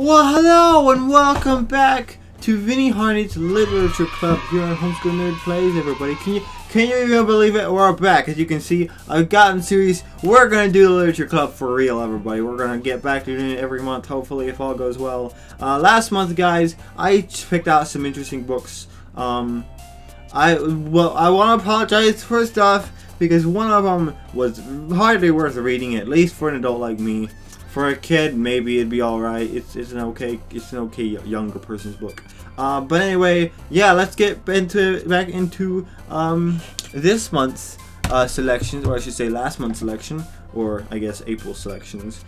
Well, hello and welcome back to Vinny Harney's Literature Club here on Homeschooled Nerd Plays, everybody. Can you even believe it? We're back. As you can see, I've gotten series. We're gonna do the Literature Club for real, everybody. We're gonna get back to doing it every month, hopefully, if all goes well. Last month, guys, I picked out some interesting books. I want to apologize first off because one of them was hardly worth reading, at least for an adult like me. For a kid, maybe it'd be alright. It's an okay younger person's book. But anyway, yeah, let's get back into this month's selections, or I should say last month's selection, or I guess April selections.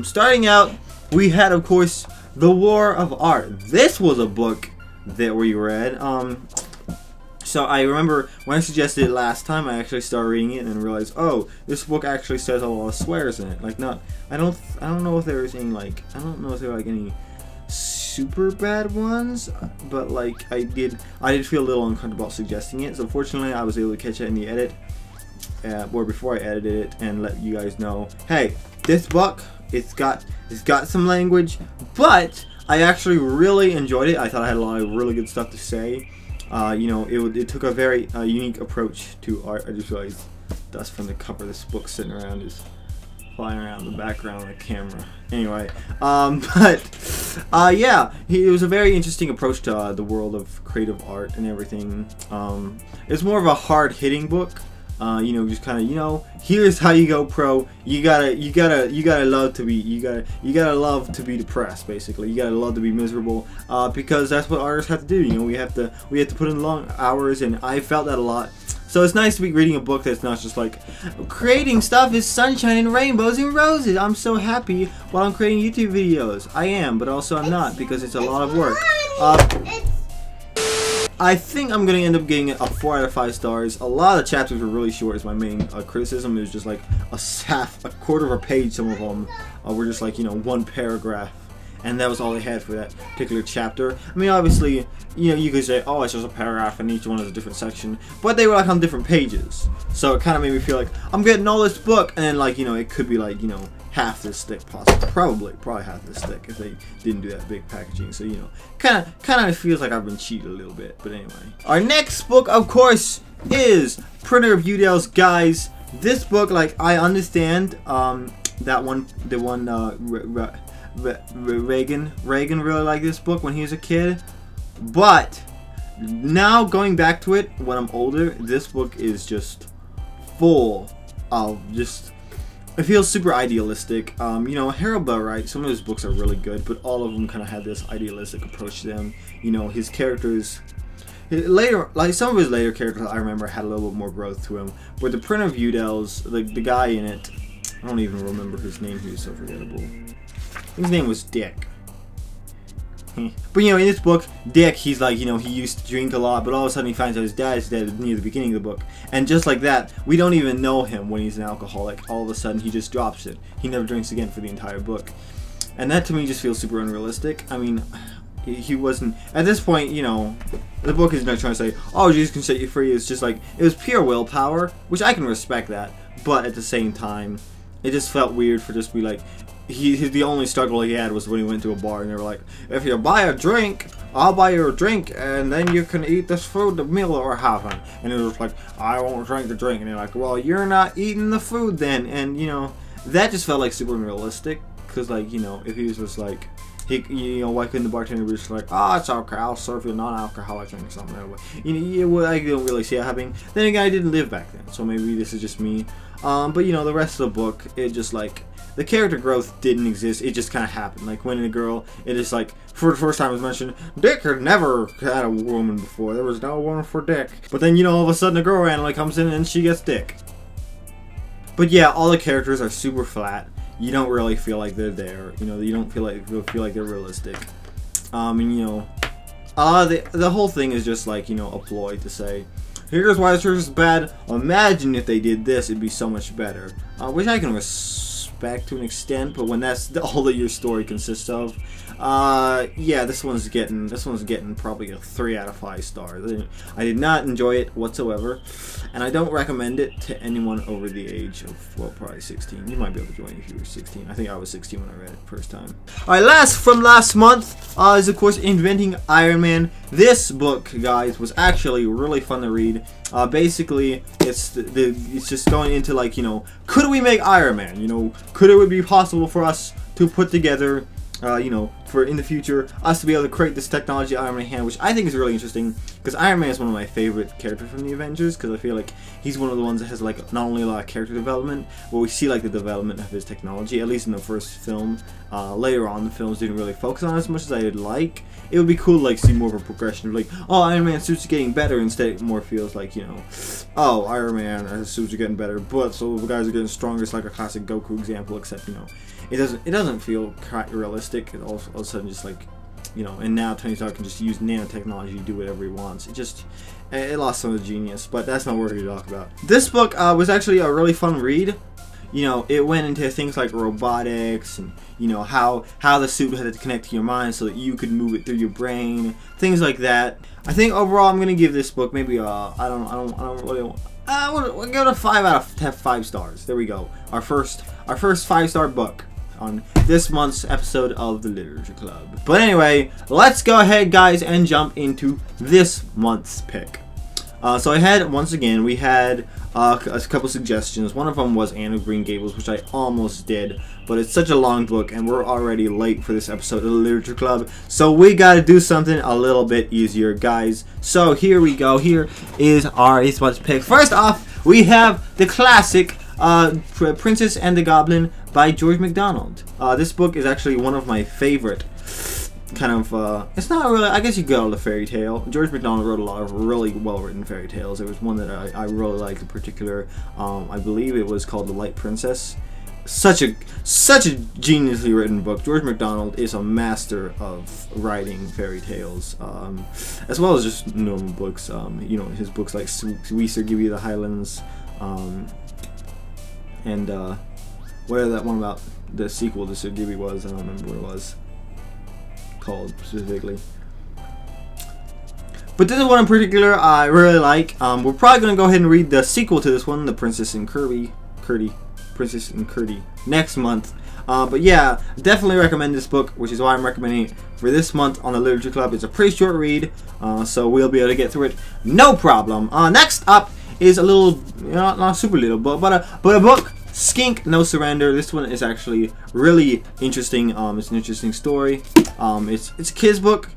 Starting out, we had, of course, The War of Art. This was a book that we read. So I remember when I suggested it last time, I actually started reading it and realized, oh, this book actually says a lot of swears in it. Like, I don't know if there's any, like, I don't know if there are like any super bad ones, but like I did feel a little uncomfortable about suggesting it. So fortunately, I was able to catch it in the edit, or before I edited it, and let you guys know, hey, this book, it's got some language, but I actually really enjoyed it. I thought I had a lot of really good stuff to say. You know, it took a very unique approach to art. I just realized dust from the cover of this book sitting around is flying around the background of the camera. Anyway, yeah, it was a very interesting approach to the world of creative art and everything. It's more of a hard-hitting book. You know, just kind of, you know, here's how you go pro. You gotta love to be depressed, basically. You gotta love to be miserable, because that's what artists have to do. You know, we have to put in long hours, and I felt that a lot. So it's nice to be reading a book that's not just like, creating stuff is sunshine and rainbows and roses. I'm so happy while I'm creating YouTube videos. I am, but also I'm not, because it's a lot of work. I think I'm going to end up getting it a 4 out of 5 stars. A lot of the chapters were really short is my main criticism. It was just like a quarter of a page. Some of them were just like, you know, one paragraph. And that was all they had for that particular chapter. I mean, obviously, you know, you could say, oh, it's just a paragraph and each one is a different section. But they were like on different pages. So it kind of made me feel like, I'm getting all this book. And then, like, you know, it could be like, you know, half this thick, possibly. Probably half this thick if they didn't do that big packaging. So, you know, kind of feels like I've been cheated a little bit. But anyway. Our next book, of course, is Printer of Udell's Guys. This book, like, I understand that one, the one, Reagan really liked this book when he was a kid, but now going back to it when I'm older, this book is just full of it feels super idealistic. You know, Harold Bell, right? Some of his books are really good, but all of them kind of had this idealistic approach to them. You know, his characters later, like some of his later characters, I remember had a little bit more growth to him. But the Printer of Udell's, the guy in it, I don't even remember his name. He was so forgettable. His name was Dick. But, you know, in this book, Dick, he's like, you know, he used to drink a lot, but all of a sudden he finds out his dad is dead near the beginning of the book. And just like that, we don't even know him when he's an alcoholic. All of a sudden, he just drops it. He never drinks again for the entire book. And that, to me, just feels super unrealistic. I mean, he wasn't... At this point, you know, the book is not trying to say, oh, Jesus can set you free. It's just like, it was pure willpower, which I can respect that. But at the same time, it just felt weird for just to be like... the only struggle he had was when he went to a bar and they were like, if you buy a drink, I'll buy you a drink and then you can eat this food the meal or having. And it was like, I won't drink the drink. And they're like, well, you're not eating the food then. And, you know, that just felt like super unrealistic. Because, like, you know, if he was just like, you know, why couldn't the bartender be just like, oh, it's okay, I'll serve you a non-alcoholic drink or something. You know, I don't really see it happening. Then again, I didn't live back then, so maybe this is just me. But, you know, the rest of the book, it just, like, the character growth didn't exist. It just kind of happened. Like, when a girl, it is like, for the first time it was mentioned, Dick had never had a woman before. There was no woman for Dick. But then, you know, all of a sudden a girl randomly comes in and she gets Dick. But yeah, all the characters are super flat. You don't really feel like they're there. You know, you don't feel like they're realistic. And, you know, the whole thing is just like, you know, a ploy to say, here's why the church is bad. Imagine if they did this, it'd be so much better. Which I can respect. respect to an extent, but when that's all that your story consists of, yeah, this one's getting probably a 3 out of 5 stars. I did not enjoy it whatsoever, and I don't recommend it to anyone over the age of, well, probably 16. You might be able to join if you were 16. I think I was 16 when I read it first time. Alright, last month is of course Inventing Iron Man. This book, guys, was actually really fun to read. Basically, it's just going into, like, you know, could we make Iron Man? You know, could it be possible for us to put together, you know, for in the future, us to be able to create this technology Iron Man hand, which I think is really interesting, because Iron Man is one of my favorite characters from the Avengers, because I feel like he's one of the ones that has, like, not only a lot of character development, but we see, like, the development of his technology, at least in the first film. Later on, the films didn't really focus on it as much as I'd like. It would be cool to, like, see more of a progression of, like, oh, Iron Man's suits are getting better, instead it more feels like, you know, oh, Iron Man, suits are getting better, but so the guys are getting stronger. It's like a classic Goku example, except, you know, it doesn't feel quite realistic. It all of a sudden just, like, you know, and now Tony Stark can just use nanotechnology to do whatever he wants. It lost some of the genius, but that's not what we're here to talk about. This book was actually a really fun read. You know, it went into things like robotics and, you know, how the suit had to connect to your mind so that you could move it through your brain, things like that. I think overall I'm gonna give this book maybe I don't really. We'll give it a 5 out of 5 stars. There we go. Our first 5-star book on this month's episode of the Literature Club. But anyway, let's go ahead, guys, and jump into this month's pick. So we had a couple suggestions. One of them was Anne of Green Gables, which I almost did, but it's such a long book, and we're already late for this episode of the Literature Club, so we gotta do something a little bit easier, guys. So here we go. Here is our this month's pick. First off, we have the classic Princess and the Goblin by George MacDonald. This book is actually one of my favorite kind of, it's not really, I guess you could call it a fairy tale. George MacDonald wrote a lot of really well-written fairy tales. There was one that I really liked in particular. I believe it was called The Light Princess. Such a geniusly written book. George MacDonald is a master of writing fairy tales, as well as just normal books. You know, his books like We Sir Give You the Highlands, and whatever that one about the sequel to Sir Gibby was, I don't remember what it was called specifically. But this is one in particular I really like. We're probably going to go ahead and read the sequel to this one, The Princess and Curdy, next month. But yeah, definitely recommend this book, which is why I'm recommending it for this month on the Literature Club. It's a pretty short read, so we'll be able to get through it no problem. Next up is a little, not super little, but a book, Skink No Surrender. This one is actually really interesting. It's an interesting story. It's a kid's book,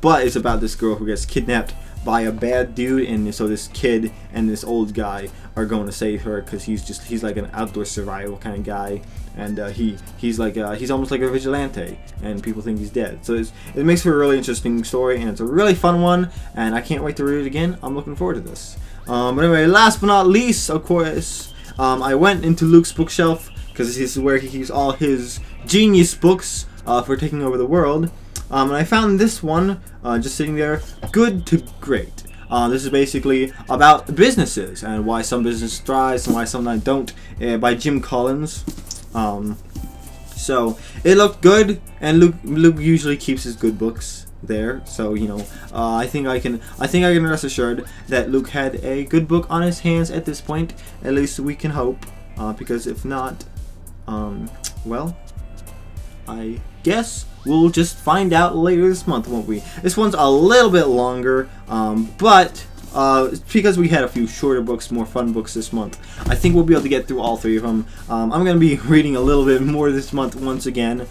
but it's about this girl who gets kidnapped by a bad dude, and so this kid and this old guy are going to save her because he's like an outdoor survival kind of guy, and he's almost like a vigilante, and people think he's dead. So it makes for a really interesting story, and it's a really fun one, and I can't wait to read it again. I'm looking forward to this. But anyway, last but not least, of course, I went into Luke's bookshelf because this is where he keeps all his genius books for taking over the world. And I found this one just sitting there, Good to Great. This is basically about businesses and why some businesses thrive and why some don't, by Jim Collins. So it looked good, and Luke usually keeps his good books there. So you know, I think I can rest assured that Luke had a good book on his hands at this point. At least we can hope, because if not, well, I guess we'll just find out later this month, won't we? This one's a little bit longer, but because we had a few shorter books, more fun books this month, I think we'll be able to get through all 3 of them. I'm going to be reading a little bit more this month once again,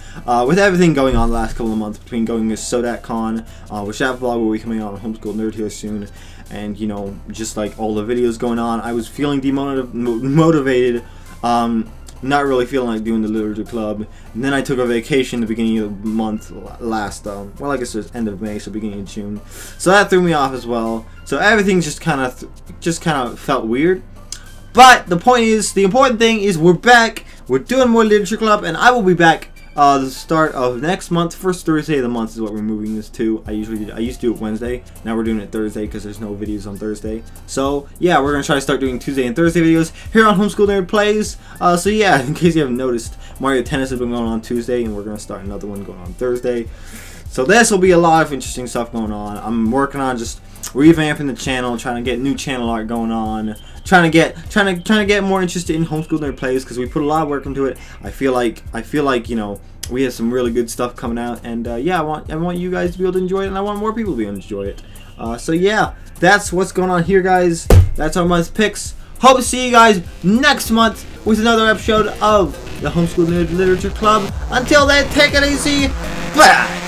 with everything going on the last couple of months, between going to SodacCon, which that vlog will be coming out on Homeschooled Nerd here soon, and, you know, just like all the videos going on, I was feeling demotivated, not really feeling like doing the Literature Club, and then I took a vacation at the beginning of the month last, well, I guess it was end of May, so beginning of June, so that threw me off as well. So everything just kind of felt weird. But the point is, the important thing is we're back, we're doing more Literature Club, and I will be back the start of next month. First Thursday of the month is what we're moving this to. I used to do it Wednesday. Now we're doing it Thursday because there's no videos on Thursday. So yeah, we're gonna try to start doing Tuesday and Thursday videos here on Homeschooled Nerd Plays. So yeah, in case you haven't noticed, Mario Tennis has been going on Tuesday, and we're gonna start another one going on Thursday. So this will be a lot of interesting stuff going on. I'm working on just revamping the channel, trying to get new channel art going on, trying to get more interested in Homeschooled Nerd Plays, because we put a lot of work into it. I feel like you know, we have some really good stuff coming out, and yeah, I want you guys to be able to enjoy it, and I want more people to be able to enjoy it. So yeah, that's what's going on here, guys. That's our month's picks. Hope to see you guys next month with another episode of the Homeschooled Nerd Literature Club. Until then, take it easy. Bye.